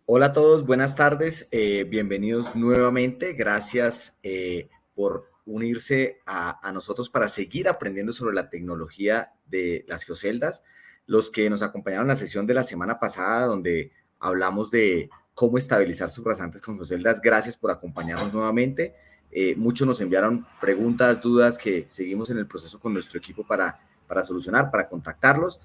Hola a todos, buenas tardes, bienvenidos nuevamente. Gracias por unirse a nosotros para seguir aprendiendo sobre la tecnología de las geoceldas. Los que nos acompañaron en la sesión de la semana pasada, donde hablamos de cómo estabilizar subrasantes con geoceldas, gracias por acompañarnos nuevamente. Muchos nos enviaron preguntas, dudas que seguimos en el proceso con nuestro equipo para solucionar, para contactarlos.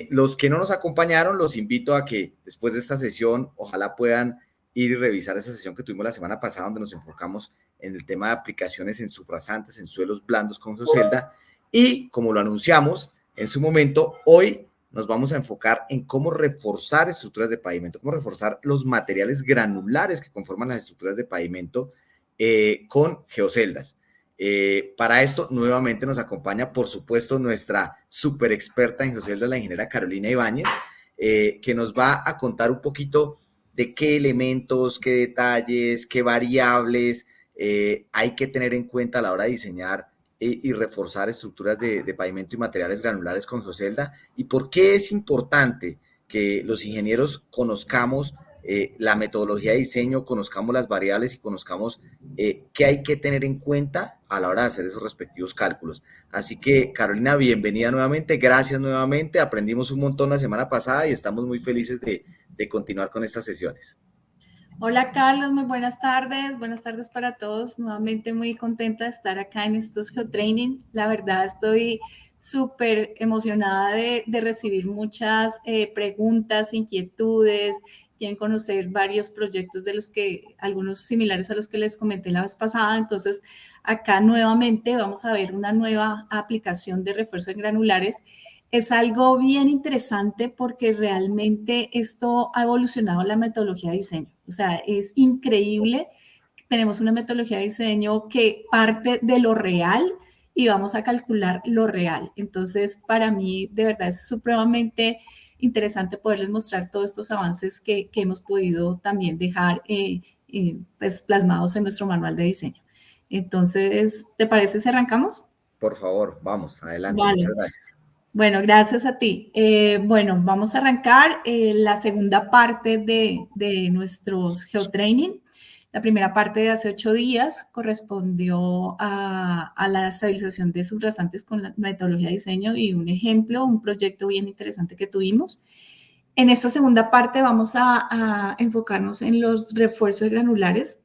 Los que no nos acompañaron, los invito a que después de esta sesión, ojalá puedan ir y revisar esa sesión que tuvimos la semana pasada, donde nos enfocamos en el tema de aplicaciones en subrasantes, en suelos blandos con geocelda. Y como lo anunciamos en su momento, hoy nos vamos a enfocar en cómo reforzar estructuras de pavimento, cómo reforzar los materiales granulares que conforman las estructuras de pavimento con geoceldas. Para esto, nuevamente nos acompaña, por supuesto, nuestra súper experta en geoceldas, la ingeniera Carolina Ibáñez, que nos va a contar un poquito de qué elementos, qué detalles, qué variables hay que tener en cuenta a la hora de diseñar y reforzar estructuras de pavimento y materiales granulares con geocelda, y por qué es importante que los ingenieros conozcamos la metodología de diseño, conozcamos las variables y conozcamos qué hay que tener en cuenta a la hora de hacer esos respectivos cálculos. Así que, Carolina, bienvenida nuevamente, gracias nuevamente, aprendimos un montón la semana pasada y estamos muy felices de continuar con estas sesiones. Hola Carlos, muy buenas tardes para todos. Nuevamente muy contenta de estar acá en estos GeoTraining. La verdad estoy súper emocionada de recibir muchas preguntas, inquietudes. Quieren conocer varios proyectos de los que, algunos similares a los que les comenté la vez pasada. Entonces, acá nuevamente vamos a ver una nueva aplicación de refuerzo en granulares. Es algo bien interesante porque realmente esto ha evolucionado la metodología de diseño. O sea, es increíble. Tenemos una metodología de diseño que parte de lo real y vamos a calcular lo real. Entonces, para mí, de verdad, es supremamente interesante poderles mostrar todos estos avances que hemos podido también dejar pues, plasmados en nuestro manual de diseño. Entonces, ¿te parece si arrancamos? Por favor, vamos, adelante, muchas Vale. gracias. Bueno, gracias a ti. Bueno, vamos a arrancar la segunda parte de nuestros GeoTraining. La primera parte de hace 8 días correspondió a la estabilización de subrasantes con la metodología de diseño y un ejemplo, un proyecto bien interesante que tuvimos. En esta segunda parte vamos a enfocarnos en los refuerzos granulares.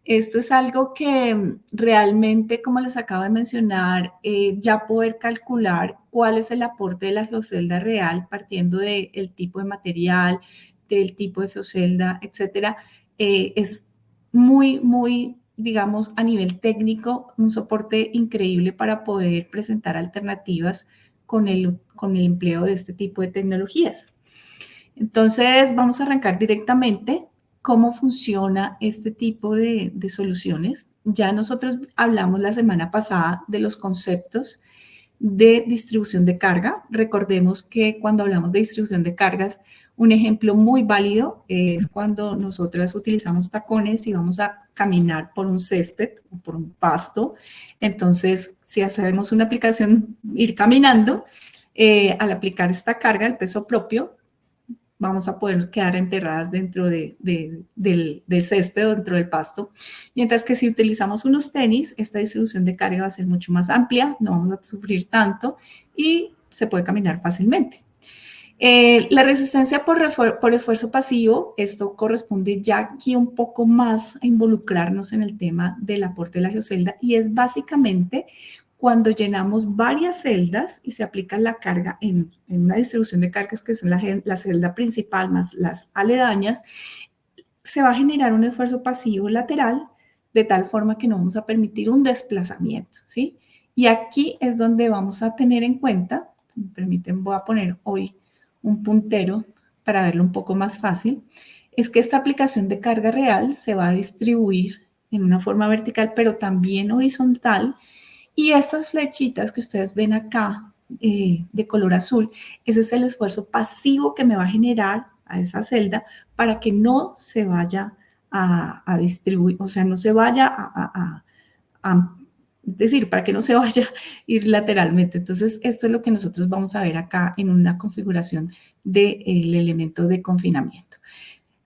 Esto es algo que realmente, como les acabo de mencionar, ya poder calcular cuál es el aporte de la geocelda real partiendo del tipo de material, del tipo de geocelda, etcétera, es muy, digamos, a nivel técnico, un soporte increíble para poder presentar alternativas con el empleo de este tipo de tecnologías. Entonces, vamos a arrancar directamente cómo funciona este tipo de soluciones. Ya nosotros hablamos la semana pasada de los conceptos de distribución de carga. Recordemos que cuando hablamos de distribución de cargas, un ejemplo muy válido es cuando nosotras utilizamos tacones y vamos a caminar por un césped o por un pasto. Entonces, si hacemos una aplicación, ir caminando, al aplicar esta carga, el peso propio, vamos a poder quedar enterradas dentro del césped o dentro del pasto. Mientras que si utilizamos unos tenis, esta distribución de carga va a ser mucho más amplia, no vamos a sufrir tanto y se puede caminar fácilmente. La resistencia por esfuerzo pasivo, esto corresponde ya aquí un poco más a involucrarnos en el tema del aporte de la geocelda y es básicamente cuando llenamos varias celdas y se aplica la carga en una distribución de cargas que son la celda principal más las aledañas, se va a generar un esfuerzo pasivo lateral de tal forma que no vamos a permitir un desplazamiento, ¿sí? Y aquí es donde vamos a tener en cuenta, si me permiten, voy a poner hoy un puntero para verlo un poco más fácil, es que esta aplicación de carga real se va a distribuir en una forma vertical, pero también horizontal. Y estas flechitas que ustedes ven acá de color azul, ese es el esfuerzo pasivo que me va a generar a esa celda para que no se vaya a distribuir, o sea, no se vaya es decir, para que no se vaya a ir lateralmente. Entonces, esto es lo que nosotros vamos a ver acá en una configuración del elemento de confinamiento.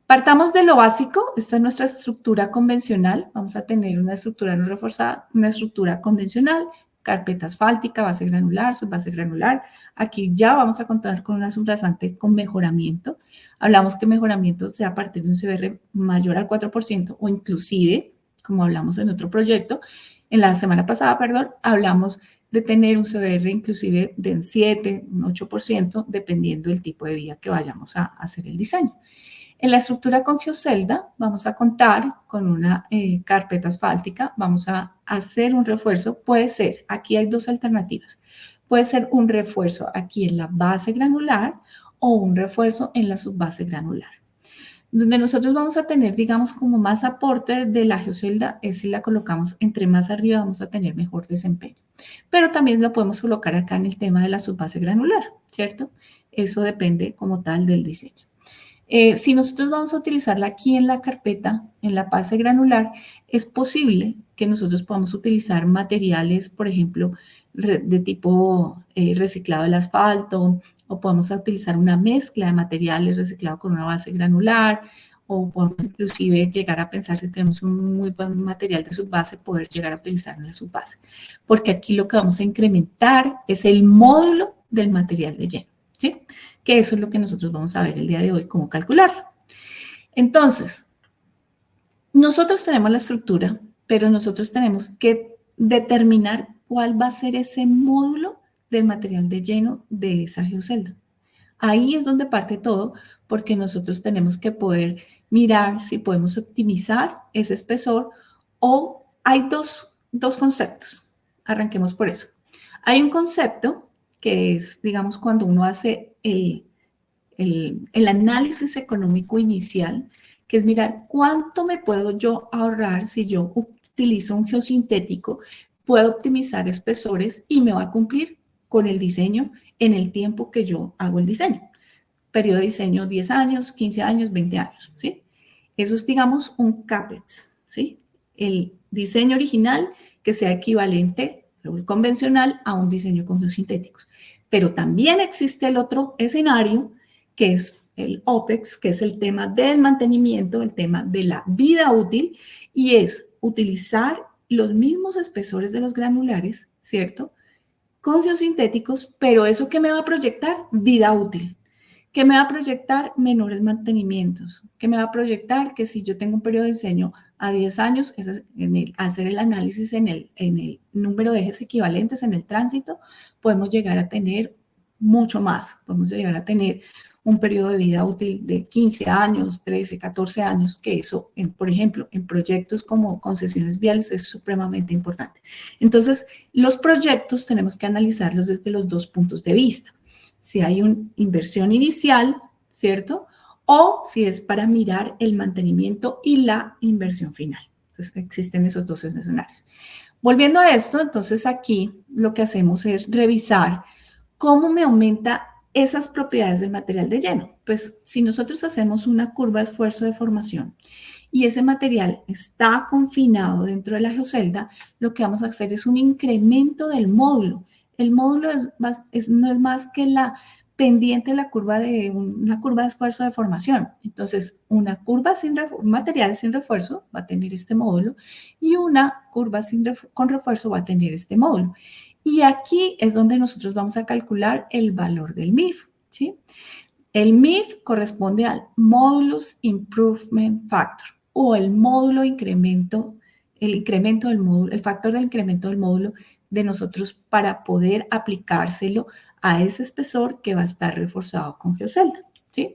Partamos de lo básico. Esta es nuestra estructura convencional. Vamos a tener una estructura no reforzada, una estructura convencional, carpeta asfáltica, base granular, subbase granular. Aquí ya vamos a contar con una subrasante con mejoramiento. Hablamos que mejoramiento sea a partir de un CBR mayor al 4% o inclusive, como hablamos en otro proyecto, en la semana pasada, perdón, hablamos de tener un CBR inclusive de un 7, un 8%, dependiendo del tipo de vía que vayamos a hacer el diseño. En la estructura con geocelda vamos a contar con una carpeta asfáltica, vamos a hacer un refuerzo, puede ser, aquí hay dos alternativas, puede ser un refuerzo aquí en la base granular o un refuerzo en la subbase granular. Donde nosotros vamos a tener, digamos, como más aporte de la geocelda es si la colocamos entre más arriba vamos a tener mejor desempeño. Pero también lo podemos colocar acá en el tema de la subbase granular, ¿cierto? Eso depende como tal del diseño. Si nosotros vamos a utilizarla aquí en la carpeta, en la base granular, es posible que nosotros podamos utilizar materiales, por ejemplo, de tipo reciclado del asfalto, o podemos utilizar una mezcla de materiales reciclado con una base granular, o podemos inclusive llegar a pensar si tenemos un muy buen material de subbase, poder llegar a utilizar en la subbase. Porque aquí lo que vamos a incrementar es el módulo del material de lleno, ¿sí? Que eso es lo que nosotros vamos a ver el día de hoy, cómo calcularlo. Entonces, nosotros tenemos la estructura, pero nosotros tenemos que determinar cuál va a ser ese módulo del material de lleno de esa geocelda. Ahí es donde parte todo, porque nosotros tenemos que poder mirar si podemos optimizar ese espesor o hay dos conceptos. Arranquemos por eso. Hay un concepto que es, digamos, cuando uno hace el análisis económico inicial, que es mirar cuánto me puedo yo ahorrar si yo utilizo un geosintético, puedo optimizar espesores y me va a cumplir con el diseño en el tiempo que yo hago el diseño. Periodo de diseño 10 años, 15 años, 20 años, ¿sí? Eso es, digamos, un CAPEX, ¿sí? El diseño original que sea equivalente, el convencional, a un diseño con geosintéticos. Pero también existe el otro escenario, que es el OPEX, que es el tema del mantenimiento, el tema de la vida útil, y es utilizar los mismos espesores de los granulares, ¿cierto? Con geosintéticos, pero eso que me va a proyectar vida útil, que me va a proyectar menores mantenimientos, que me va a proyectar que si yo tengo un periodo de diseño a 10 años, hacer el análisis en el número de ejes equivalentes en el tránsito, podemos llegar a tener mucho más, podemos llegar a tener un periodo de vida útil de 15 años, 13, 14 años, que eso, por ejemplo, en proyectos como concesiones viales es supremamente importante. Entonces, los proyectos tenemos que analizarlos desde los dos puntos de vista. Si hay una inversión inicial, ¿cierto? O si es para mirar el mantenimiento y la inversión final. Entonces, existen esos dos escenarios. Volviendo a esto, entonces aquí lo que hacemos es revisar cómo me aumenta esas propiedades del material de lleno. Pues si nosotros hacemos una curva de esfuerzo de formación y ese material está confinado dentro de la geocelda, lo que vamos a hacer es un incremento del módulo. El módulo no es más que la pendiente de la curva de una curva de esfuerzo de formación. Entonces, una curva un material sin refuerzo va a tener este módulo y una curva con refuerzo va a tener este módulo. Y aquí es donde nosotros vamos a calcular el valor del MIF, ¿sí? El MIF corresponde al Modulus Improvement Factor o el módulo incremento, el incremento del módulo, el factor del incremento del módulo de nosotros para poder aplicárselo a ese espesor que va a estar reforzado con geocelda, ¿sí?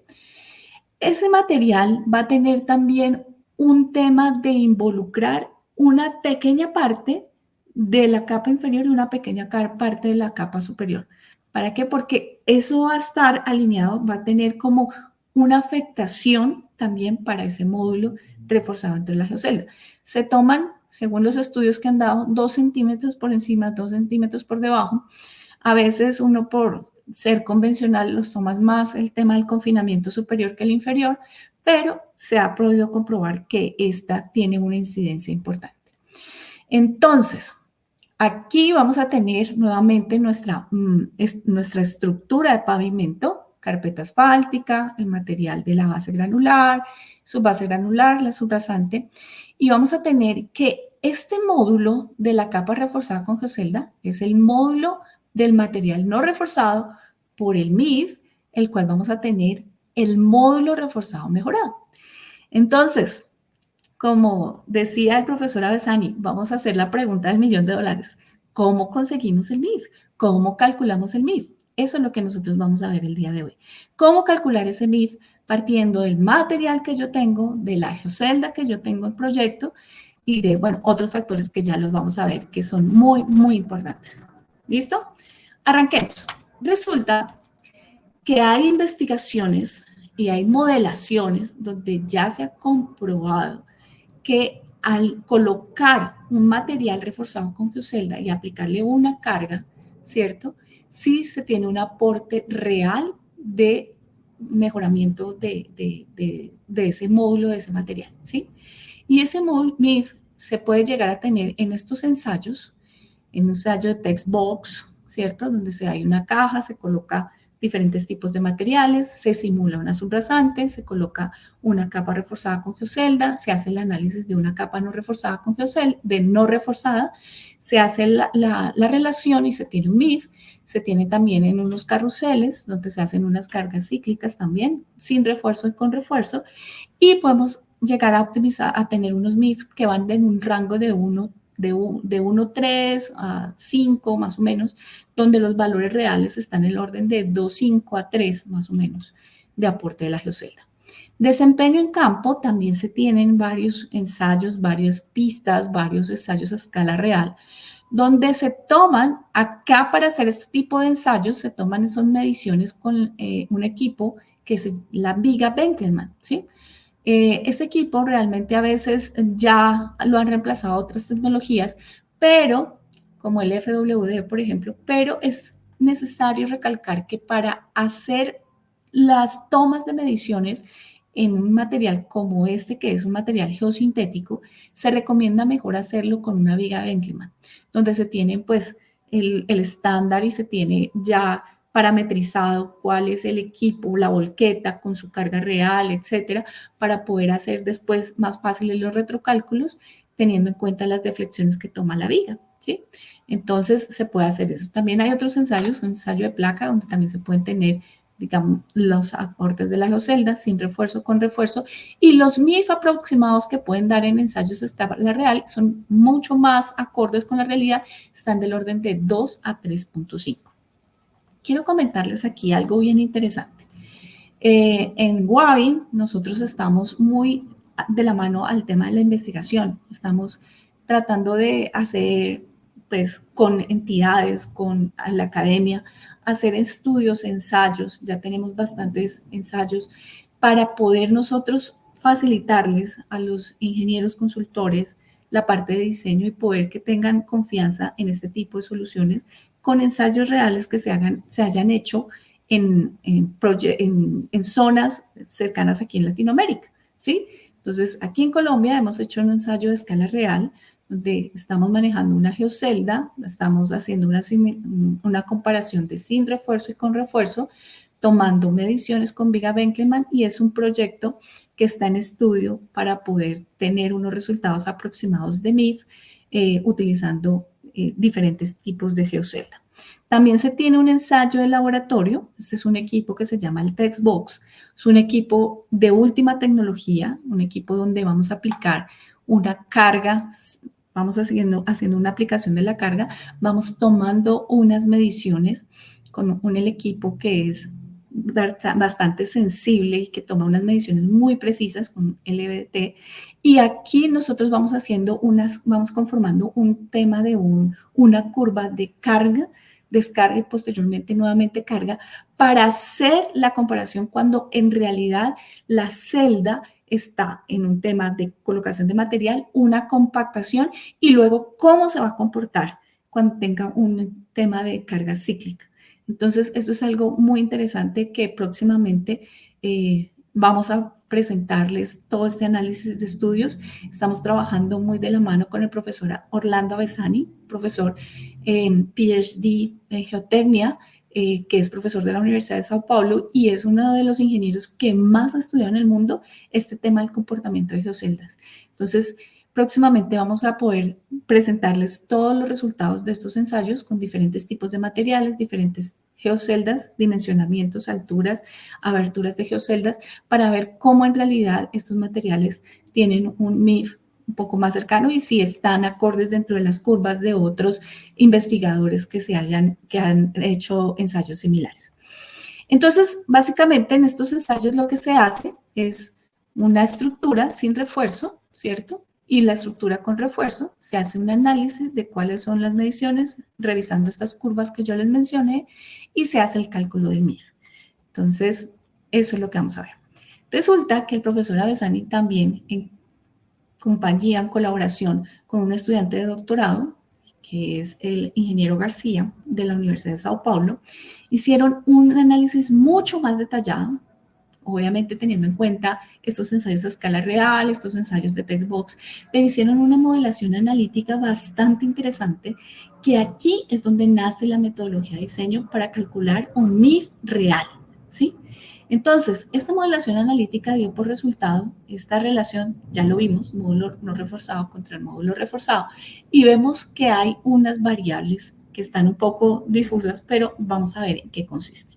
Ese material va a tener también un tema de involucrar una pequeña parte de la capa inferior y una pequeña parte de la capa superior. ¿Para qué? Porque eso va a estar alineado, va a tener como una afectación también para ese módulo reforzado entre la geocelda. Se toman, según los estudios que han dado, 2 centímetros por encima, 2 centímetros por debajo. A veces uno por ser convencional los toma más el tema del confinamiento superior que el inferior, pero se ha podido comprobar que esta tiene una incidencia importante. Entonces, aquí vamos a tener nuevamente nuestra estructura de pavimento, carpeta asfáltica, el material de la base granular, subbase granular, la subrasante, y vamos a tener que este módulo de la capa reforzada con geocelda es el módulo del material no reforzado por el MIF, el cual vamos a tener el módulo reforzado mejorado. Entonces, como decía el profesor Avesani, vamos a hacer la pregunta del $1.000.000. ¿Cómo conseguimos el MIF? ¿Cómo calculamos el MIF? Eso es lo que nosotros vamos a ver el día de hoy. ¿Cómo calcular ese MIF? Partiendo del material que yo tengo, de la geocelda que yo tengo en proyecto y de, bueno, otros factores que ya los vamos a ver que son muy, muy importantes. ¿Listo? Arranquemos. Resulta que hay investigaciones y hay modelaciones donde ya se ha comprobado que al colocar un material reforzado con geocelda y aplicarle una carga, ¿cierto? Sí se tiene un aporte real de mejoramiento de ese módulo, de ese material, ¿sí? Y ese módulo MIF se puede llegar a tener en estos ensayos, en un ensayo de text box, ¿cierto? Donde hay una caja, se coloca diferentes tipos de materiales, se simula una subrasante, se coloca una capa reforzada con geocelda, se hace el análisis de una capa no reforzada con geocelda, de no reforzada, se hace la relación y se tiene un MIF, se tiene también en unos carruseles donde se hacen unas cargas cíclicas también, sin refuerzo y con refuerzo, y podemos llegar a optimizar, a tener unos MIF que van en un rango de 1,3 a 5 más o menos, donde los valores reales están en el orden de 2,5 a 3 más o menos de aporte de la geocelda. Desempeño en campo, también se tienen varios ensayos, varias pistas, varios ensayos a escala real, donde se toman, acá para hacer este tipo de ensayos, se toman esas mediciones con un equipo que es la Viga Benkelman, ¿sí? Este equipo realmente a veces ya lo han reemplazado otras tecnologías, pero como el FWD, por ejemplo, pero es necesario recalcar que para hacer las tomas de mediciones en un material como este, que es un material geosintético, se recomienda mejor hacerlo con una viga Benkelman, donde se tiene pues el estándar y se tiene ya parametrizado cuál es el equipo, la volqueta con su carga real, etcétera, para poder hacer después más fáciles los retrocálculos teniendo en cuenta las deflexiones que toma la viga, ¿sí? Entonces se puede hacer eso. También hay otros ensayos, un ensayo de placa donde también se pueden tener, digamos, los aportes de la geocelda sin refuerzo, con refuerzo, y los MIF aproximados que pueden dar en ensayos a escala real son mucho más acordes con la realidad, están del orden de 2 a 3,5. Quiero comentarles aquí algo bien interesante. En Wavin nosotros estamos muy de la mano al tema de la investigación. Estamos tratando de hacer, pues, con entidades, con la academia, hacer estudios, ensayos. Ya tenemos bastantes ensayos para poder nosotros facilitarles a los ingenieros consultores la parte de diseño y poder que tengan confianza en este tipo de soluciones con ensayos reales que se hayan hecho en zonas cercanas aquí en Latinoamérica, ¿sí? Entonces, aquí en Colombia hemos hecho un ensayo de escala real donde estamos manejando una geocelda, estamos haciendo una comparación de sin refuerzo y con refuerzo, tomando mediciones con Viga Benkelman, y es un proyecto que está en estudio para poder tener unos resultados aproximados de MIF utilizando diferentes tipos de geocelda. También se tiene un ensayo de laboratorio. Este es un equipo que se llama el TextBox. Es un equipo de última tecnología, un equipo donde vamos a aplicar una carga, vamos haciendo una aplicación de la carga, vamos tomando unas mediciones con el equipo que es bastante sensible y que toma unas mediciones muy precisas con LVT, y aquí nosotros vamos vamos conformando un tema de una curva de carga, descarga y posteriormente nuevamente carga para hacer la comparación cuando en realidad la celda está en un tema de colocación de material, una compactación y luego cómo se va a comportar cuando tenga un tema de carga cíclica. Entonces, esto es algo muy interesante que próximamente vamos a presentarles todo este análisis de estudios. Estamos trabajando muy de la mano con el profesor Orlando Avesani, profesor PhD en geotecnia, que es profesor de la Universidad de Sao Paulo y es uno de los ingenieros que más ha estudiado en el mundo este tema del comportamiento de geoceldas. Entonces, próximamente vamos a poder presentarles todos los resultados de estos ensayos con diferentes tipos de materiales, diferentes geoceldas, dimensionamientos, alturas, aberturas de geoceldas, para ver cómo en realidad estos materiales tienen un MIF un poco más cercano y si están acordes dentro de las curvas de otros investigadores que han hecho ensayos similares. Entonces, básicamente en estos ensayos lo que se hace es una estructura sin refuerzo, ¿cierto? Y la estructura con refuerzo, se hace un análisis de cuáles son las mediciones, revisando estas curvas que yo les mencioné, y se hace el cálculo del MIF. Entonces, eso es lo que vamos a ver. Resulta que el profesor Avesani también, en compañía, en colaboración con un estudiante de doctorado, que es el ingeniero García de la Universidad de Sao Paulo, hicieron un análisis mucho más detallado, obviamente teniendo en cuenta estos ensayos a escala real, estos ensayos de textbox, pero hicieron una modelación analítica bastante interesante, que aquí es donde nace la metodología de diseño para calcular un MIF real, ¿sí? Entonces, esta modelación analítica dio por resultado esta relación, ya lo vimos, módulo no reforzado contra el módulo reforzado, y vemos que hay unas variables que están un poco difusas, pero vamos a ver en qué consiste.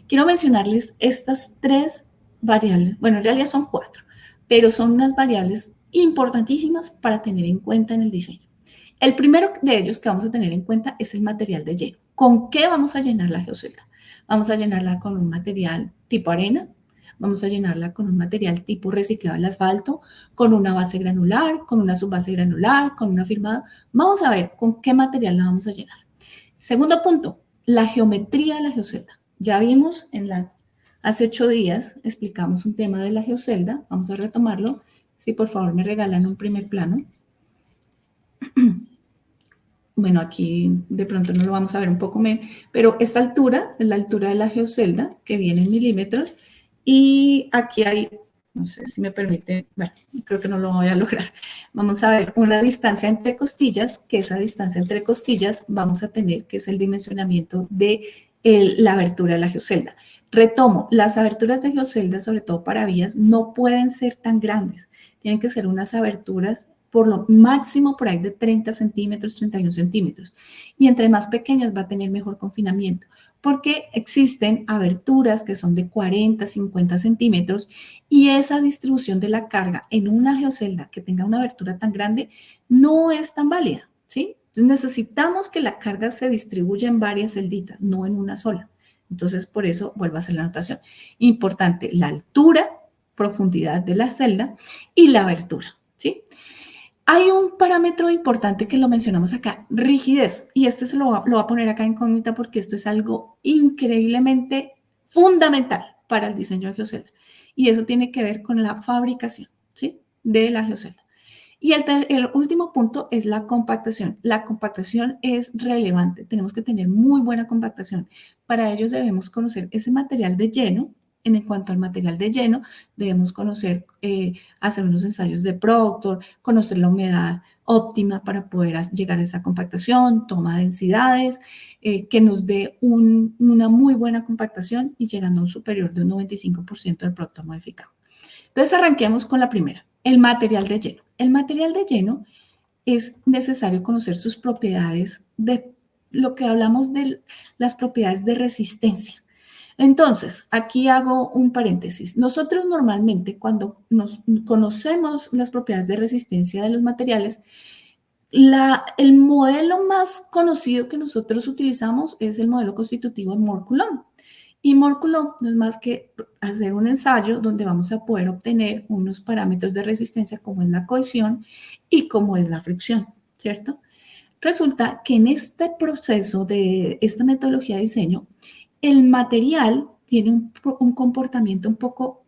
Quiero mencionarles estas 3 variables, bueno, en realidad son 4, pero son unas variables importantísimas para tener en cuenta en el diseño. El primero de ellos que vamos a tener en cuenta es el material de lleno. ¿Con qué vamos a llenar la geocelda? Vamos a llenarla con un material tipo arena, vamos a llenarla con un material tipo reciclado del asfalto, con una base granular, con una subbase granular, con un afirmado. Vamos a ver con qué material la vamos a llenar. Segundo punto, la geometría de la geocelda. Ya vimos hace 8 días, explicamos un tema de la geocelda. Vamos a retomarlo. Si por favor me regalan un primer plano. Bueno, aquí de pronto no lo vamos a ver un poco menos, pero esta altura es la altura de la geocelda, que viene en milímetros, y aquí hay, no sé si me permite, bueno, creo que no lo voy a lograr. Vamos a ver una distancia entre costillas, que esa distancia entre costillas vamos a tener, que es el dimensionamiento de la abertura de la geocelda. Retomo, las aberturas de geocelda, sobre todo para vías, no pueden ser tan grandes. Tienen que ser unas aberturas por lo máximo por ahí de 30 centímetros, 31 centímetros. Y entre más pequeñas va a tener mejor confinamiento, porque existen aberturas que son de 40, 50 centímetros y esa distribución de la carga en una geocelda que tenga una abertura tan grande no es tan válida, ¿sí? Entonces necesitamos que la carga se distribuya en varias celditas, no en una sola. Entonces, por eso vuelvo a hacer la anotación. Importante, la altura, profundidad de la celda y la abertura, ¿sí? Hay un parámetro importante que lo mencionamos acá, rigidez, y este se lo voy a poner acá en incógnita porque esto es algo increíblemente fundamental para el diseño de geocelda, y eso tiene que ver con la fabricación, ¿sí?, de la geocelda. Y el último punto es la compactación. La compactación es relevante, tenemos que tener muy buena compactación. Para ello debemos conocer ese material de lleno. En cuanto al material de lleno, debemos conocer, hacer unos ensayos de Proctor, conocer la humedad óptima para poder llegar a esa compactación, toma de densidades, que nos dé una muy buena compactación y llegando a un superior de un 95% del Proctor modificado. Entonces arranquemos con la primera, el material de lleno. El material de lleno es necesario conocer sus propiedades de lo que hablamos de las propiedades de resistencia. Entonces, aquí hago un paréntesis. Nosotros normalmente cuando nos conocemos las propiedades de resistencia de los materiales, el modelo más conocido que nosotros utilizamos es el modelo constitutivo de Moore-Coulomb. Y Moore-Coulomb no es más que hacer un ensayo donde vamos a poder obtener unos parámetros de resistencia como es la cohesión y como es la fricción, ¿cierto? Resulta que en este proceso de esta metodología de diseño, el material tiene un comportamiento un poco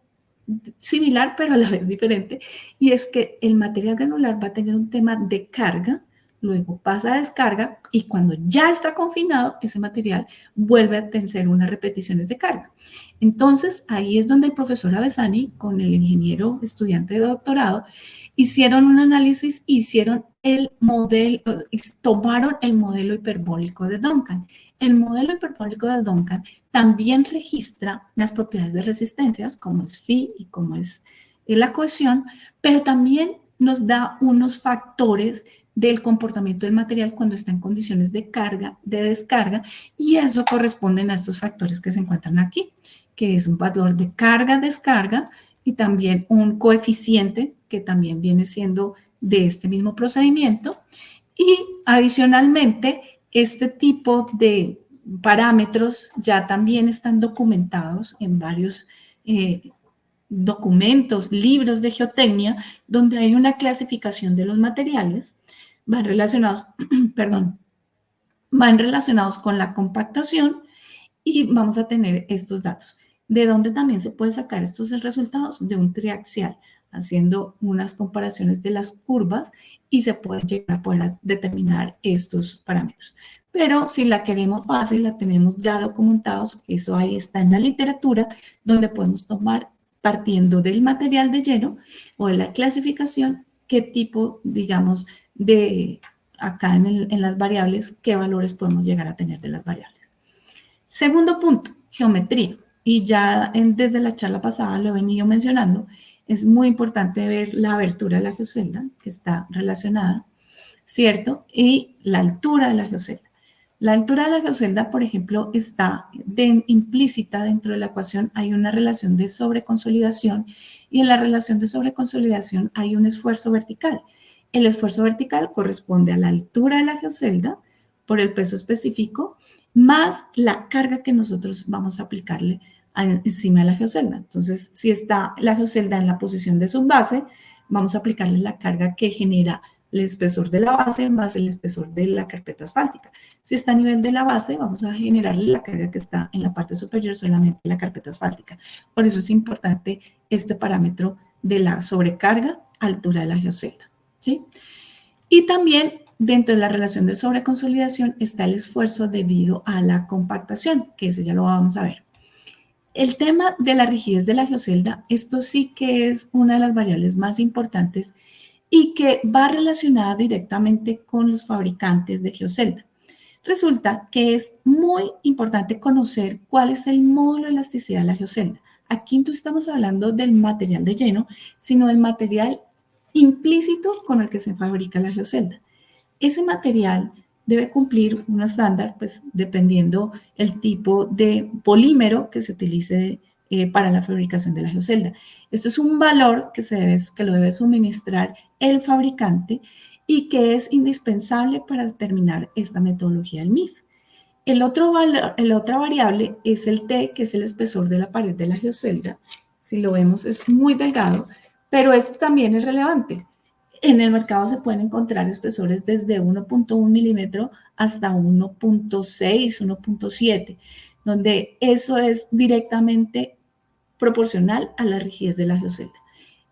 similar, pero a la vez diferente, y es que el material granular va a tener un tema de carga luego pasa a descarga y cuando ya está confinado, ese material vuelve a tener unas repeticiones de carga. Entonces, ahí es donde el profesor Avesani, con el ingeniero estudiante de doctorado, hicieron un análisis, hicieron el modelo, tomaron el modelo hiperbólico de Duncan. El modelo hiperbólico de Duncan también registra las propiedades de resistencias, como es phi y como es la cohesión, pero también nos da unos factores del comportamiento del material cuando está en condiciones de carga, de descarga, y eso corresponden a estos factores que se encuentran aquí, que es un valor de carga-descarga y también un coeficiente que también viene siendo de este mismo procedimiento. Y adicionalmente, este tipo de parámetros ya también están documentados en varios documentos, libros de geotecnia, donde hay una clasificación de los materiales, van relacionados, perdón, van relacionados con la compactación y vamos a tener estos datos. ¿De dónde también se puede sacar estos resultados? De un triaxial, haciendo unas comparaciones de las curvas y se puede llegar a poder determinar estos parámetros. Pero si la queremos fácil, la tenemos ya documentados, eso ahí está en la literatura, donde podemos tomar, partiendo del material de lleno o de la clasificación, qué tipo, digamos, de acá en las variables, qué valores podemos llegar a tener de las variables. Segundo punto, geometría. Y ya desde la charla pasada lo he venido mencionando, es muy importante ver la abertura de la geocelda, que está relacionada, ¿cierto? Y la altura de la geocelda. La altura de la geocelda, por ejemplo, está implícita dentro de la ecuación. Hay una relación de sobreconsolidación y en la relación de sobreconsolidación hay un esfuerzo vertical. El esfuerzo vertical corresponde a la altura de la geocelda por el peso específico más la carga que nosotros vamos a aplicarle encima de la geocelda. Entonces, si está la geocelda en la posición de subbase, vamos a aplicarle la carga que genera el espesor de la base más el espesor de la carpeta asfáltica. Si está a nivel de la base, vamos a generarle la carga que está en la parte superior solamente la carpeta asfáltica. Por eso es importante este parámetro de la sobrecarga, altura de la geocelda, ¿sí? Y también dentro de la relación de sobreconsolidación está el esfuerzo debido a la compactación, que ese ya lo vamos a ver. El tema de la rigidez de la geocelda, esto sí que es una de las variables más importantes y que va relacionada directamente con los fabricantes de geocelda. Resulta que es muy importante conocer cuál es el módulo de elasticidad de la geocelda. Aquí no estamos hablando del material de lleno, sino del material implícito con el que se fabrica la geocelda. Ese material debe cumplir un estándar, pues dependiendo el tipo de polímero que se utilice para la fabricación de la geocelda. Esto es un valor que lo debe suministrar el fabricante y que es indispensable para determinar esta metodología del MIF. La otra variable es el T, que es el espesor de la pared de la geocelda. Si lo vemos es muy delgado, pero esto también es relevante. En el mercado se pueden encontrar espesores desde 1.1 milímetro hasta 1.6, 1.7, donde eso es directamente proporcional a la rigidez de la geocelda.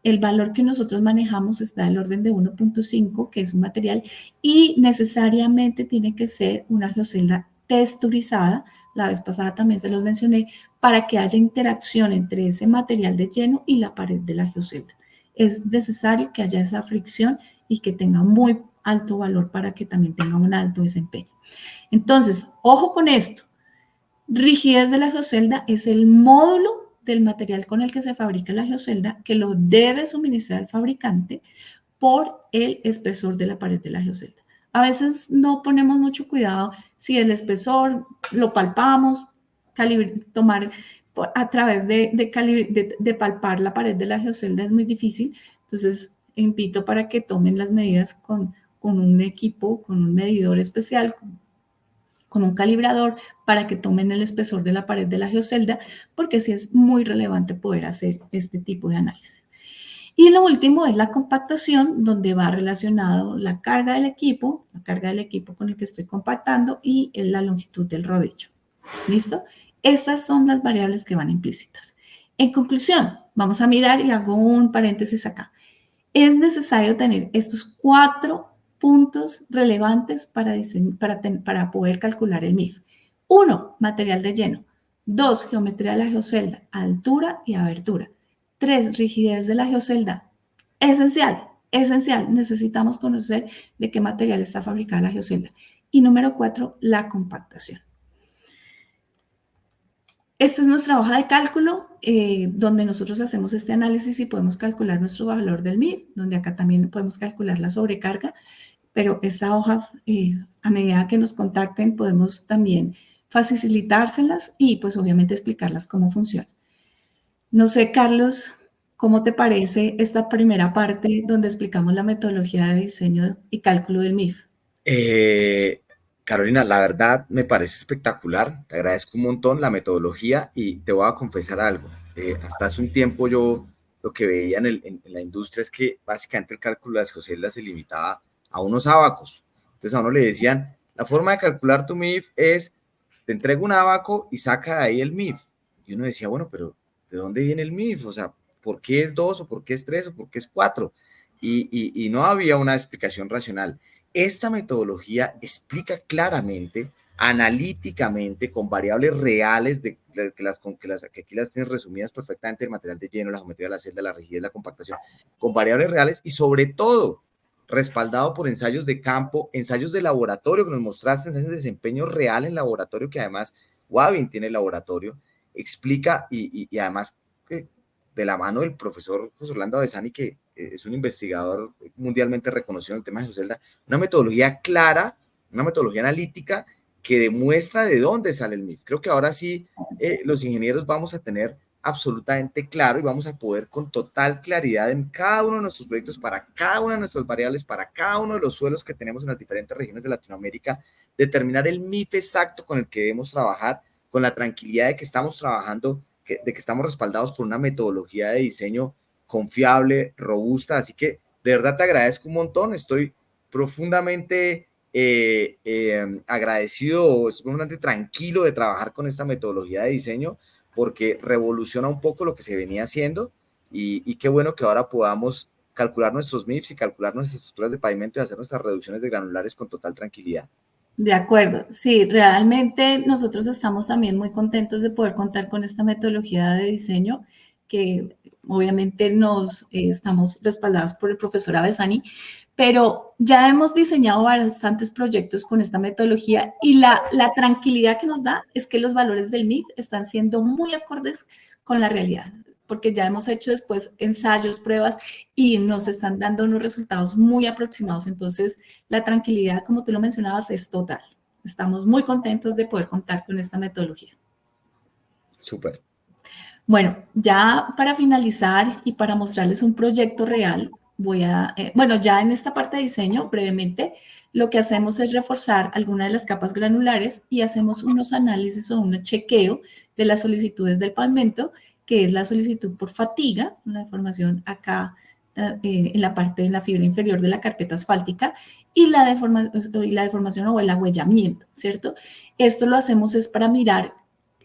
El valor que nosotros manejamos está del orden de 1.5, que es un material, y necesariamente tiene que ser una geocelda texturizada. La vez pasada también se los mencioné, para que haya interacción entre ese material de lleno y la pared de la geocelda. Es necesario que haya esa fricción y que tenga muy alto valor para que también tenga un alto desempeño. Entonces, ojo con esto. Rigidez de la geocelda es el módulo del material con el que se fabrica la geocelda que lo debe suministrar el fabricante por el espesor de la pared de la geocelda. A veces no ponemos mucho cuidado si el espesor lo palpamos, tomar a través de palpar la pared de la geocelda es muy difícil. Entonces, invito para que tomen las medidas con un equipo, con un medidor especial, con un calibrador, para que tomen el espesor de la pared de la geocelda, porque sí es muy relevante poder hacer este tipo de análisis. Y lo último es la compactación, donde va relacionado la carga del equipo con el que estoy compactando y la longitud del rodillo. ¿Listo? Estas son las variables que van implícitas. En conclusión, vamos a mirar y hago un paréntesis acá. Es necesario tener estos 4 puntos relevantes para poder calcular el MIF. 1, material de lleno. 2, geometría de la geocelda, altura y abertura. 3, rigidez de la geocelda. Esencial, esencial. Necesitamos conocer de qué material está fabricada la geocelda. Y número 4, la compactación. Esta es nuestra hoja de cálculo, donde nosotros hacemos este análisis y podemos calcular nuestro valor del MIF, donde acá también podemos calcular la sobrecarga, pero esta hoja, a medida que nos contacten, podemos también facilitárselas y pues obviamente explicarlas cómo funciona. No sé, Carlos, ¿cómo te parece esta primera parte donde explicamos la metodología de diseño y cálculo del MIF? Carolina, la verdad me parece espectacular, te agradezco un montón la metodología y te voy a confesar algo. Hasta hace un tiempo yo lo que veía en la industria es que básicamente el cálculo de las geoceldas se limitaba a unos ábacos. Entonces a uno le decían, la forma de calcular tu MIF es, te entrego un ábaco y saca de ahí el MIF. Y uno decía, bueno, pero ¿de dónde viene el MIF? O sea, ¿por qué es 2 o por qué es 3 o por qué es 4? Y no había una explicación racional. Esta metodología explica claramente, analíticamente, con variables reales, que aquí las tienes resumidas perfectamente, el material de lleno, la geometría de la celda, la rigidez, la compactación, con variables reales y sobre todo respaldado por ensayos de campo, ensayos de laboratorio que nos mostraste, ensayos de desempeño real en laboratorio, que además Wavin tiene laboratorio, explica y además de la mano del profesor José Orlando Avesani, que es un investigador mundialmente reconocido en el tema de geocelda, una metodología clara, una metodología analítica que demuestra de dónde sale el MIF. Creo que ahora sí los ingenieros vamos a tener absolutamente claro y vamos a poder con total claridad en cada uno de nuestros proyectos, para cada una de nuestras variables, para cada uno de los suelos que tenemos en las diferentes regiones de Latinoamérica, determinar el MIF exacto con el que debemos trabajar, con la tranquilidad de que estamos trabajando, de que estamos respaldados por una metodología de diseño confiable, robusta. Así que de verdad te agradezco un montón, estoy profundamente agradecido, estoy profundamente tranquilo de trabajar con esta metodología de diseño, porque revoluciona un poco lo que se venía haciendo y qué bueno que ahora podamos calcular nuestros MIFs y calcular nuestras estructuras de pavimento y hacer nuestras reducciones de granulares con total tranquilidad. De acuerdo, sí, realmente nosotros estamos también muy contentos de poder contar con esta metodología de diseño, que obviamente estamos respaldados por el profesor Avesani, pero ya hemos diseñado bastantes proyectos con esta metodología y la tranquilidad que nos da es que los valores del MIF están siendo muy acordes con la realidad, porque ya hemos hecho después ensayos, pruebas y nos están dando unos resultados muy aproximados. Entonces, la tranquilidad, como tú lo mencionabas, es total. Estamos muy contentos de poder contar con esta metodología. Súper. Bueno, ya para finalizar y para mostrarles un proyecto real, ya en esta parte de diseño, brevemente, lo que hacemos es reforzar algunas de las capas granulares y hacemos unos análisis o un chequeo de las solicitudes del pavimento, que es la solicitud por fatiga, la deformación acá en la parte de la fibra inferior de la carpeta asfáltica, y la deformación o el agüellamiento, ¿cierto? Esto lo hacemos es para mirar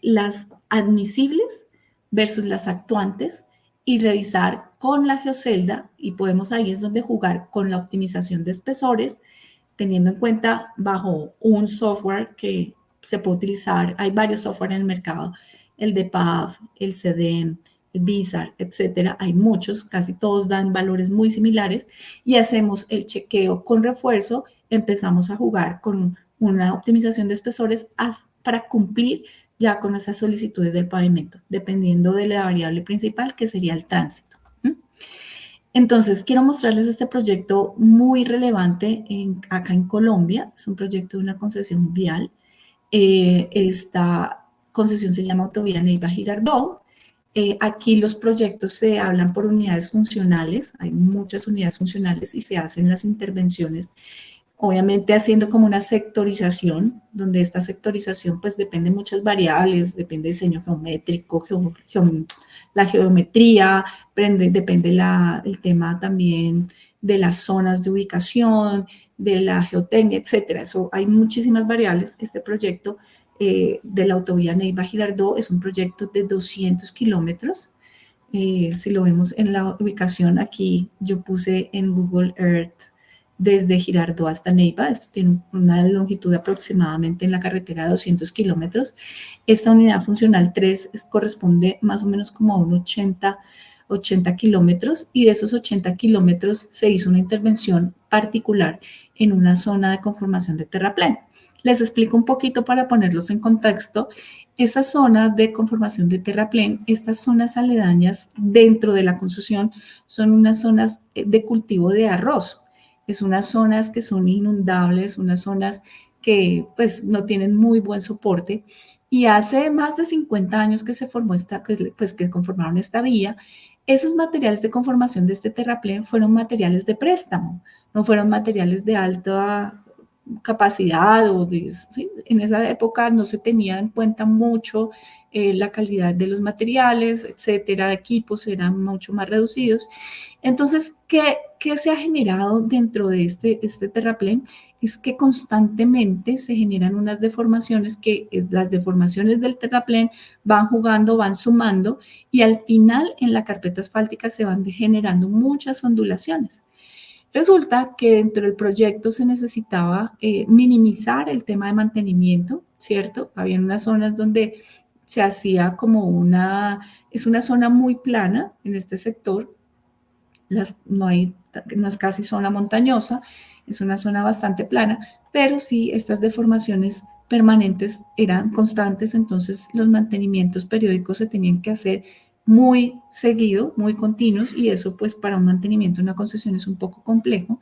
las admisibles versus las actuantes y revisar con la geocelda, y podemos ahí es donde jugar con la optimización de espesores, teniendo en cuenta bajo un software que se puede utilizar, hay varios software en el mercado, el DEPAV, el CDEM, el BISAR, etcétera, hay muchos, casi todos dan valores muy similares, y hacemos el chequeo con refuerzo, empezamos a jugar con una optimización de espesores para cumplir ya con esas solicitudes del pavimento, dependiendo de la variable principal, que sería el tránsito. Entonces, quiero mostrarles este proyecto muy relevante acá en Colombia. Es un proyecto de una concesión vial. Esta concesión se llama Autovía Neiva-Girardot. Aquí los proyectos se hablan por unidades funcionales. Hay muchas unidades funcionales y se hacen las intervenciones, obviamente haciendo como una sectorización, donde esta sectorización pues depende de muchas variables, depende del diseño geométrico, la geometría, depende el tema también de las zonas de ubicación, de la geotecnia, etcétera. Eso, hay muchísimas variables. Este proyecto de la autovía Neiva-Girardot es un proyecto de 200 kilómetros. Si lo vemos en la ubicación aquí, yo puse en Google Earth desde Girardot hasta Neiva. Esto tiene una longitud aproximadamente en la carretera de 200 kilómetros. Esta unidad funcional 3 corresponde más o menos como a un 80 kilómetros, y de esos 80 kilómetros se hizo una intervención particular en una zona de conformación de terraplén. Les explico un poquito para ponerlos en contexto. Esta zona de conformación de terraplén, estas zonas aledañas dentro de la construcción, son unas zonas de cultivo de arroz. Es unas zonas que son inundables, unas zonas que pues no tienen muy buen soporte. Y hace más de 50 años que se formó que conformaron esta vía. Esos materiales de conformación de este terraplén fueron materiales de préstamo, no fueron materiales de alta capacidad ¿sí? En esa época no se tenía en cuenta mucho la calidad de los materiales, etcétera, equipos eran mucho más reducidos. Entonces, ¿qué se ha generado dentro de este terraplén? Es que constantemente se generan unas deformaciones las deformaciones del terraplén van jugando, van sumando, y al final en la carpeta asfáltica se van generando muchas ondulaciones. Resulta que dentro del proyecto se necesitaba minimizar el tema de mantenimiento, ¿cierto? Había unas zonas donde se hacía es una zona muy plana en este sector, no es casi zona montañosa, es una zona bastante plana, pero sí estas deformaciones permanentes eran constantes, entonces los mantenimientos periódicos se tenían que hacer muy seguido, muy continuos, y eso pues para un mantenimiento de una concesión es un poco complejo.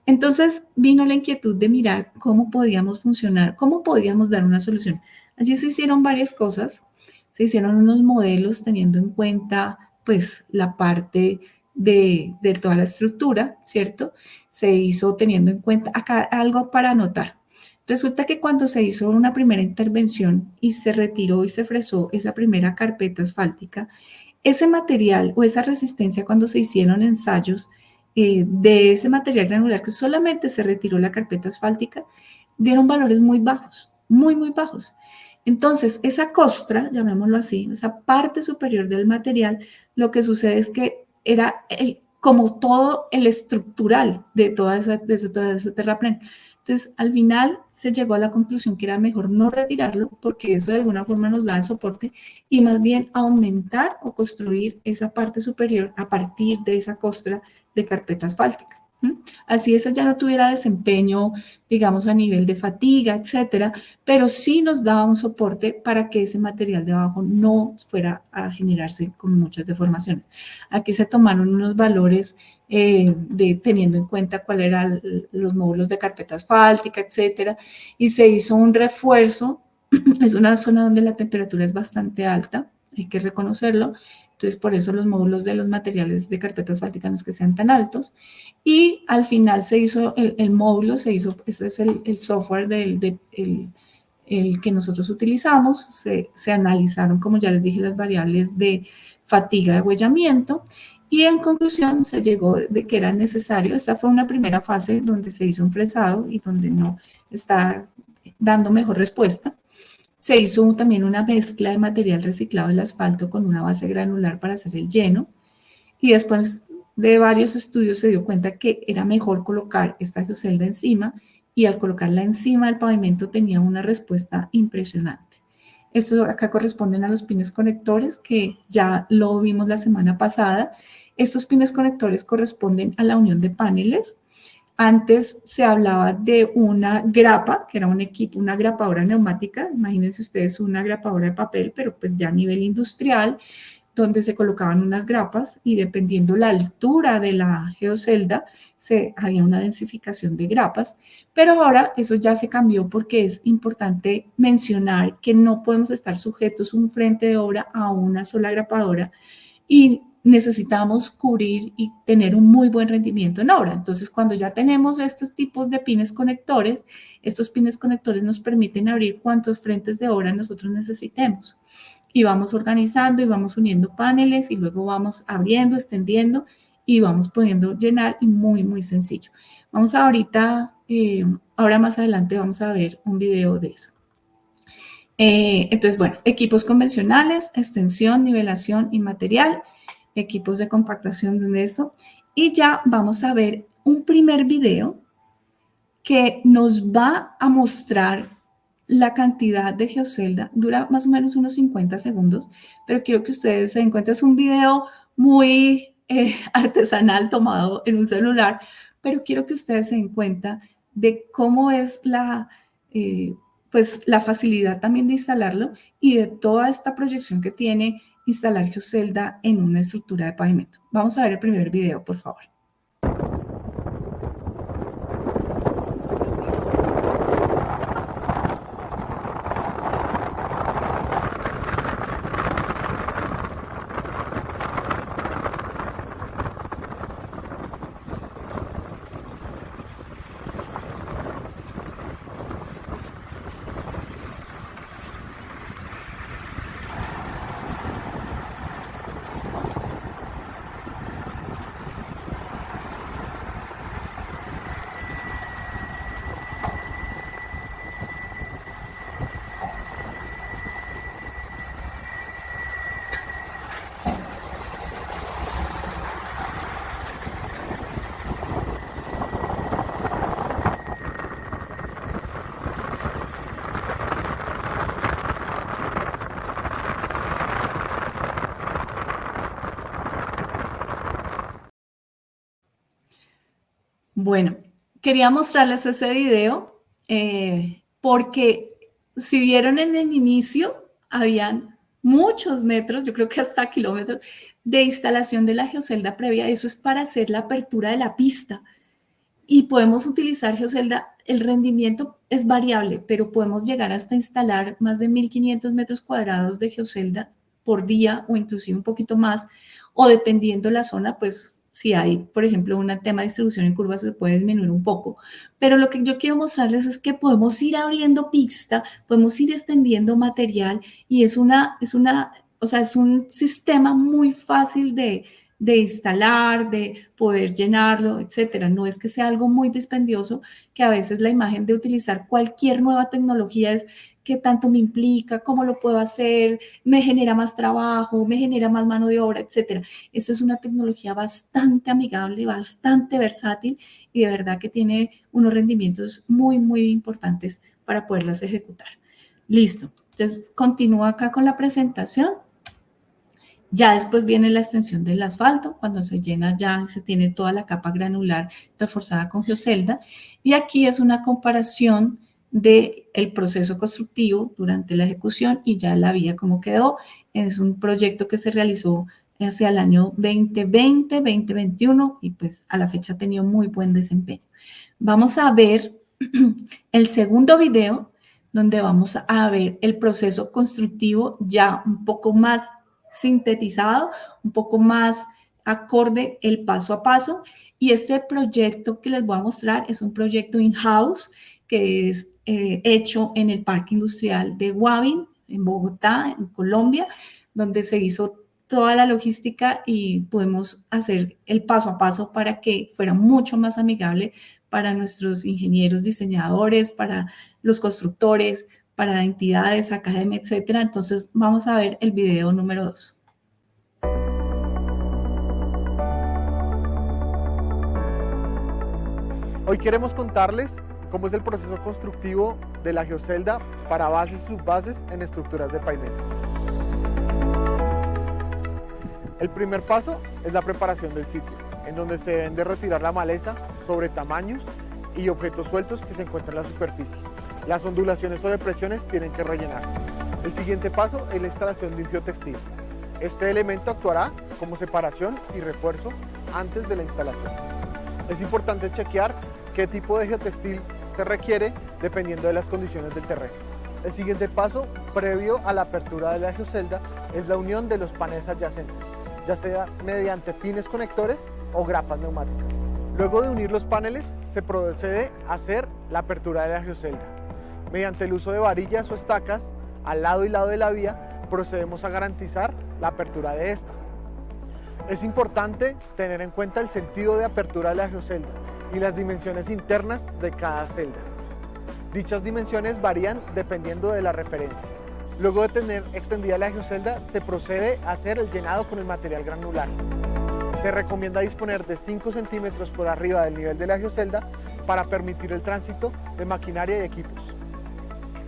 Entonces vino la inquietud de mirar cómo podíamos funcionar, cómo podíamos dar una solución. Allí se hicieron varias cosas, se hicieron unos modelos teniendo en cuenta pues la parte de toda la estructura, ¿cierto? Se hizo teniendo en cuenta, acá algo para anotar. Resulta que cuando se hizo una primera intervención y se retiró y se fresó esa primera carpeta asfáltica, ese material o esa resistencia, cuando se hicieron ensayos de ese material granular que solamente se retiró la carpeta asfáltica, dieron valores muy bajos, muy, muy bajos. Entonces, esa costra, llamémoslo así, esa parte superior del material, lo que sucede es que era como todo el estructural de todo ese terraplén. Entonces, al final se llegó a la conclusión que era mejor no retirarlo, porque eso de alguna forma nos da el soporte, y más bien aumentar o construir esa parte superior a partir de esa costra de carpeta asfáltica. Así esa ya no tuviera desempeño, digamos, a nivel de fatiga, etcétera, pero sí nos daba un soporte para que ese material de abajo no fuera a generarse con muchas deformaciones. Aquí se tomaron unos valores teniendo en cuenta cuáles eran los módulos de carpeta asfáltica, etcétera, y se hizo un refuerzo. Es una zona donde la temperatura es bastante alta, hay que reconocerlo. Entonces, por eso los módulos de los materiales de carpeta asfáltica no es que sean tan altos. Y al final se hizo el módulo, ese es el software el que nosotros utilizamos. Se analizaron, como ya les dije, las variables de fatiga de huellamiento, y en conclusión se llegó de que era necesario. Esta fue una primera fase donde se hizo un fresado y donde no está dando mejor respuesta. Se hizo también una mezcla de material reciclado del asfalto con una base granular para hacer el lleno, y después de varios estudios se dio cuenta que era mejor colocar esta geocelda encima, y al colocarla encima del pavimento tenía una respuesta impresionante. Esto acá corresponden a los pines conectores, que ya lo vimos la semana pasada. Estos pines conectores corresponden a la unión de paneles. Antes se hablaba de una grapa, que era un equipo, una grapadora neumática. Imagínense ustedes una grapadora de papel, pero pues ya a nivel industrial, donde se colocaban unas grapas, y dependiendo la altura de la geocelda, había una densificación de grapas. Pero ahora eso ya se cambió, porque es importante mencionar que no podemos estar sujetos un frente de obra a una sola grapadora, y necesitamos cubrir y tener un muy buen rendimiento en obra. Entonces, cuando ya tenemos estos tipos de pines conectores, estos pines conectores nos permiten abrir cuantos frentes de obra nosotros necesitemos. Y vamos organizando y vamos uniendo paneles, y luego vamos abriendo, extendiendo, y vamos pudiendo llenar, y muy, muy sencillo. Vamos ahorita, ahora más adelante vamos a ver un video de eso. Entonces, bueno, equipos convencionales, extensión, nivelación y material, equipos de compactación de eso. Y ya vamos a ver un primer video que nos va a mostrar la cantidad de geocelda. Dura más o menos unos 50 segundos, pero quiero que ustedes se den cuenta, es un video muy artesanal tomado en un celular, pero quiero que ustedes se den cuenta de cómo es pues, la facilidad también de instalarlo y de toda esta proyección que tiene instalar geocelda en una estructura de pavimento. Vamos a ver el primer video, por favor. Bueno, quería mostrarles ese video porque si vieron en el inicio, habían muchos metros, yo creo que hasta kilómetros, de instalación de la geocelda previa. Eso es para hacer la apertura de la pista. Y podemos utilizar geocelda, el rendimiento es variable, pero podemos llegar hasta instalar más de 1.500 metros cuadrados de geocelda por día o inclusive un poquito más, o dependiendo la zona, pues si hay, por ejemplo, un tema de distribución en curvas, se puede disminuir un poco. Pero lo que yo quiero mostrarles es que podemos ir abriendo pista, podemos ir extendiendo material y es un sistema muy fácil de instalar, de poder llenarlo, etcétera. No es que sea algo muy dispendioso, que a veces la imagen de utilizar cualquier nueva tecnología es qué tanto me implica, cómo lo puedo hacer, me genera más trabajo, me genera más mano de obra, etcétera. Esta es una tecnología bastante amigable, bastante versátil y de verdad que tiene unos rendimientos muy, muy importantes para poderlas ejecutar. Listo. Entonces, continúo acá con la presentación. Ya después viene la extensión del asfalto, cuando se llena ya se tiene toda la capa granular reforzada con geocelda. Y aquí es una comparación del proceso constructivo durante la ejecución y ya la vía como quedó. Es un proyecto que se realizó hacia el año 2020, 2021 y pues a la fecha ha tenido muy buen desempeño. Vamos a ver el segundo video donde vamos a ver el proceso constructivo ya un poco más sintetizado, un poco más acorde el paso a paso. Y este proyecto que les voy a mostrar es un proyecto in-house que es hecho en el Parque Industrial de Guavin, en Bogotá, en Colombia, donde se hizo toda la logística y pudimos hacer el paso a paso para que fuera mucho más amigable para nuestros ingenieros, diseñadores, para los constructores, para entidades, academia, etcétera. Entonces, vamos a ver el video número 2. Hoy queremos contarles cómo es el proceso constructivo de la geocelda para bases y subbases en estructuras de pavimento. El primer paso es la preparación del sitio, en donde se deben de retirar la maleza sobre tamaños y objetos sueltos que se encuentran en la superficie. Las ondulaciones o depresiones tienen que rellenarse. El siguiente paso es la instalación de un geotextil. Este elemento actuará como separación y refuerzo antes de la instalación. Es importante chequear qué tipo de geotextil se requiere dependiendo de las condiciones del terreno. El siguiente paso, previo a la apertura de la geocelda, es la unión de los paneles adyacentes, ya sea mediante pines conectores o grapas neumáticas. Luego de unir los paneles, se procede a hacer la apertura de la geocelda. Mediante el uso de varillas o estacas, al lado y lado de la vía, procedemos a garantizar la apertura de esta. Es importante tener en cuenta el sentido de apertura de la geocelda y las dimensiones internas de cada celda. Dichas dimensiones varían dependiendo de la referencia. Luego de tener extendida la geocelda, se procede a hacer el llenado con el material granular. Se recomienda disponer de 5 centímetros por arriba del nivel de la geocelda para permitir el tránsito de maquinaria y equipos.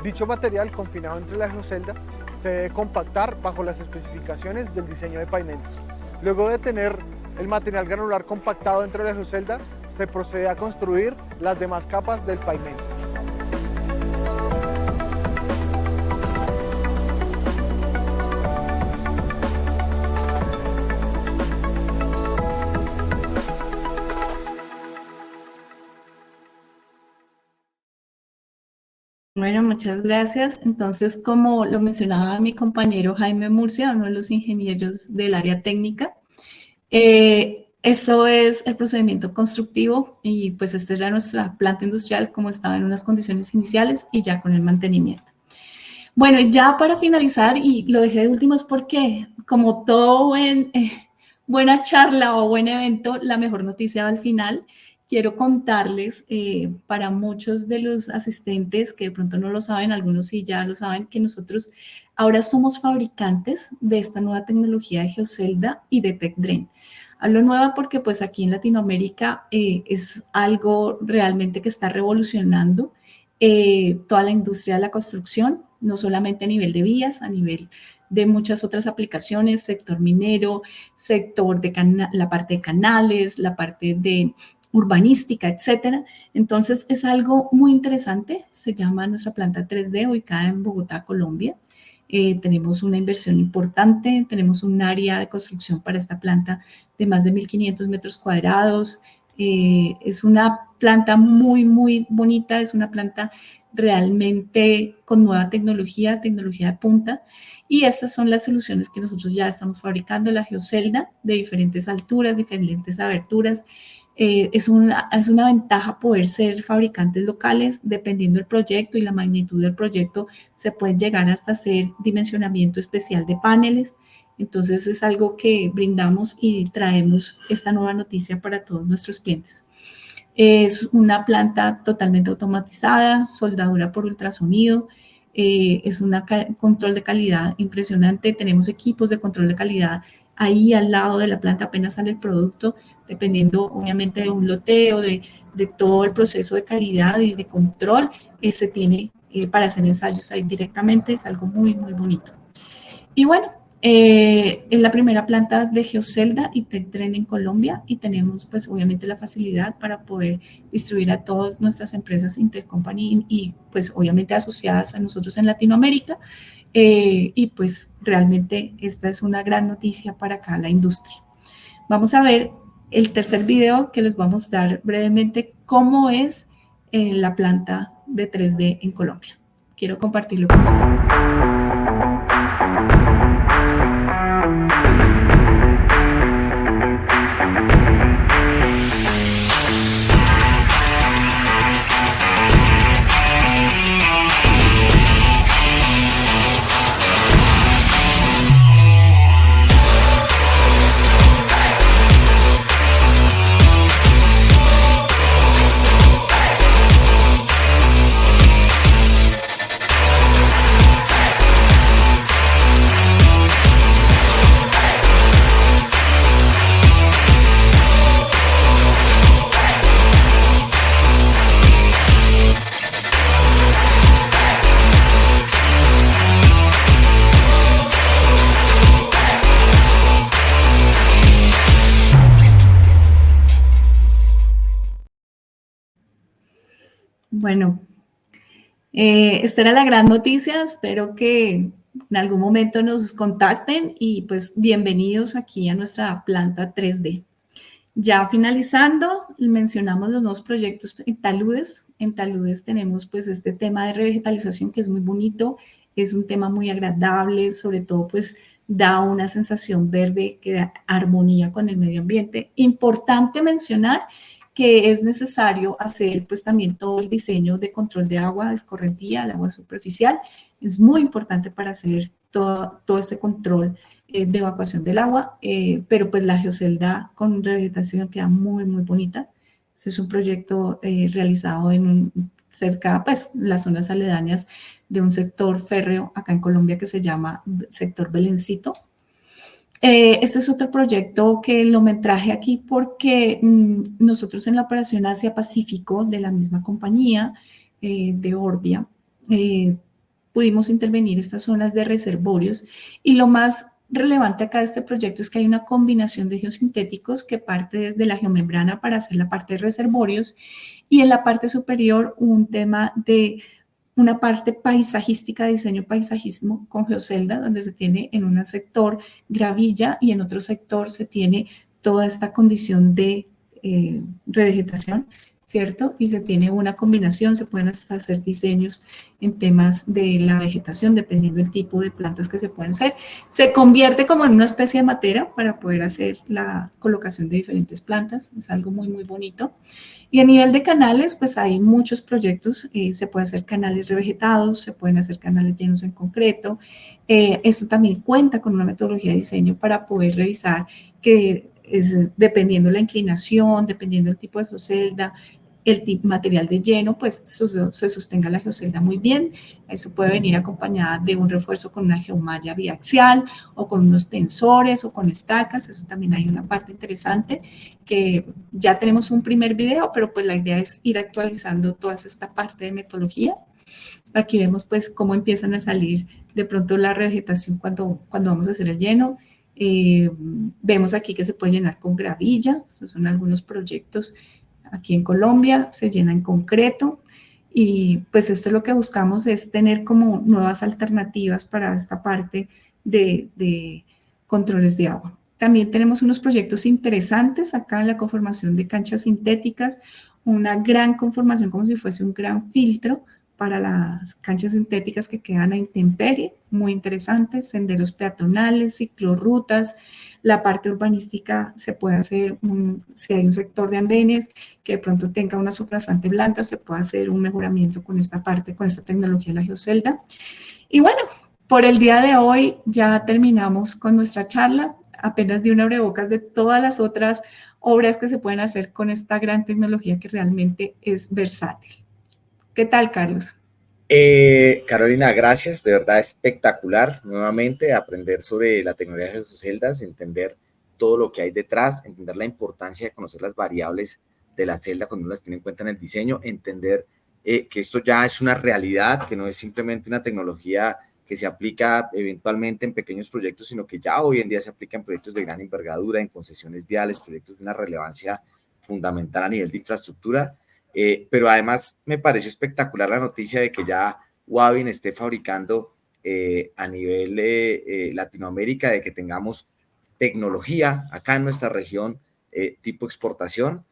Dicho material confinado entre la geocelda se debe compactar bajo las especificaciones del diseño de pavimentos. Luego de tener el material granular compactado dentro de la geocelda, se procede a construir las demás capas del pavimento. Bueno, muchas gracias. Entonces, como lo mencionaba mi compañero Jaime Murcia, uno de los ingenieros del área técnica, esto es el procedimiento constructivo y pues esta es ya nuestra planta industrial como estaba en unas condiciones iniciales y ya con el mantenimiento. Bueno, ya para finalizar, y lo dejé de último es porque como todo buena charla o buen evento, la mejor noticia va al final. Quiero contarles para muchos de los asistentes que de pronto no lo saben, algunos sí ya lo saben, que nosotros ahora somos fabricantes de esta nueva tecnología de geocelda y de TechDrain. Hablo nueva porque pues aquí en Latinoamérica es algo realmente que está revolucionando toda la industria de la construcción, no solamente a nivel de vías, a nivel de muchas otras aplicaciones, sector minero, sector de la parte de canales, la parte de urbanística, etcétera. Entonces es algo muy interesante, se llama nuestra planta 3D ubicada en Bogotá, Colombia. Tenemos una inversión importante, tenemos un área de construcción para esta planta de más de 1.500 metros cuadrados. Es una planta muy bonita, es una planta realmente con nueva tecnología de punta. Y estas son las soluciones que nosotros ya estamos fabricando, la geocelda de diferentes alturas, diferentes aberturas. Es una ventaja poder ser fabricantes locales, dependiendo del proyecto y la magnitud del proyecto, se puede llegar hasta hacer dimensionamiento especial de paneles. Entonces es algo que brindamos y traemos esta nueva noticia para todos nuestros clientes. Es una planta totalmente automatizada, soldadura por ultrasonido, es un control de calidad impresionante. Tenemos equipos de control de calidad ahí al lado de la planta apenas sale el producto, dependiendo obviamente de un loteo, de todo el proceso de calidad y de control que se tiene para hacer ensayos ahí directamente. Es algo muy bonito. Y bueno, es la primera planta de geocelda y TechDrain en Colombia y tenemos pues obviamente la facilidad para poder distribuir a todas nuestras empresas intercompany y pues obviamente asociadas a nosotros en Latinoamérica. Y pues realmente esta es una gran noticia para acá la industria. Vamos a ver el tercer video que les voy a mostrar brevemente cómo es la planta de 3D en Colombia. Quiero compartirlo con ustedes. Bueno, esta era la gran noticia. Espero que en algún momento nos contacten y pues bienvenidos aquí a nuestra planta 3D. Ya finalizando, mencionamos los nuevos proyectos en taludes. En taludes tenemos pues este tema de revegetalización que es muy bonito, es un tema muy agradable, sobre todo pues da una sensación verde que da armonía con el medio ambiente. Importante mencionar que es necesario hacer pues también todo el diseño de control de agua, de escorrentía, el agua superficial. Es muy importante para hacer todo este control de evacuación del agua, pero pues la geocelda con revegetación queda muy bonita. Este es un proyecto realizado cerca, pues, las zonas aledañas de un sector férreo acá en Colombia que se llama sector Belencito. Este es otro proyecto que lo me traje aquí porque nosotros en la operación Asia-Pacífico de la misma compañía de Orbia pudimos intervenir estas zonas de reservorios y lo más relevante acá de este proyecto es que hay una combinación de geosintéticos que parte desde la geomembrana para hacer la parte de reservorios y en la parte superior un tema de una parte paisajística, diseño paisajismo con geocelda, donde se tiene en un sector gravilla y en otro sector se tiene toda esta condición de revegetación, ¿cierto? Y se tiene una combinación, se pueden hacer diseños en temas de la vegetación, dependiendo del tipo de plantas que se pueden hacer. Se convierte como en una especie de matera para poder hacer la colocación de diferentes plantas, es algo muy, muy bonito. Y a nivel de canales, pues hay muchos proyectos, se pueden hacer canales revegetados, se pueden hacer canales llenos en concreto. Esto también cuenta con una metodología de diseño para poder revisar que dependiendo la inclinación, dependiendo del tipo de geocelda, el material de lleno, pues se sostenga la geocelda muy bien. Eso puede venir acompañada de un refuerzo con una geomalla biaxial o con unos tensores o con estacas. Eso también hay una parte interesante que ya tenemos un primer video, pero pues la idea es ir actualizando toda esta parte de metodología. Aquí vemos pues cómo empiezan a salir de pronto la revegetación cuando vamos a hacer el lleno. Vemos aquí que se puede llenar con gravilla. Estos son algunos proyectos aquí en Colombia, se llena en concreto y pues esto es lo que buscamos es tener como nuevas alternativas para esta parte de controles de agua. También tenemos unos proyectos interesantes acá en la conformación de canchas sintéticas, una gran conformación como si fuese un gran filtro para las canchas sintéticas que quedan a intemperie, muy interesantes, senderos peatonales, ciclorrutas, la parte urbanística se puede hacer, si hay un sector de andenes que de pronto tenga una subrasante blanca, se puede hacer un mejoramiento con esta parte, con esta tecnología de la geocelda. Y bueno, por el día de hoy ya terminamos con nuestra charla, apenas de un abrebocas de todas las otras obras que se pueden hacer con esta gran tecnología que realmente es versátil. ¿Qué tal, Carlos? Carolina, gracias, de verdad espectacular nuevamente aprender sobre la tecnología de geoceldas, entender todo lo que hay detrás, entender la importancia de conocer las variables de la celda cuando uno las tiene en cuenta en el diseño, entender que esto ya es una realidad, que no es simplemente una tecnología que se aplica eventualmente en pequeños proyectos, sino que ya hoy en día se aplica en proyectos de gran envergadura, en concesiones viales, proyectos de una relevancia fundamental a nivel de infraestructura. Pero además me pareció espectacular la noticia de que ya Wavin esté fabricando a nivel Latinoamérica, de que tengamos tecnología acá en nuestra región tipo exportación.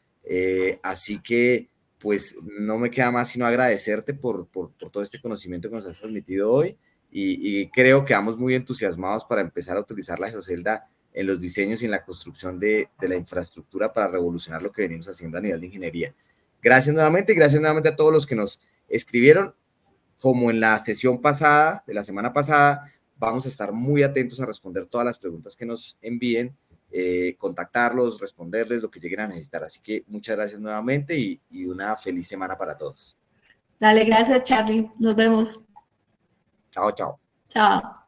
Así que pues no me queda más sino agradecerte por todo este conocimiento que nos has transmitido hoy y creo que vamos muy entusiasmados para empezar a utilizar la geocelda en los diseños y en la construcción de la infraestructura para revolucionar lo que venimos haciendo a nivel de ingeniería. Gracias nuevamente y gracias nuevamente a todos los que nos escribieron. Como en la sesión pasada, de la semana pasada, vamos a estar muy atentos a responder todas las preguntas que nos envíen, contactarlos, responderles lo que lleguen a necesitar. Así que muchas gracias nuevamente y una feliz semana para todos. Dale, gracias, Charlie. Nos vemos. Chao, chao. Chao.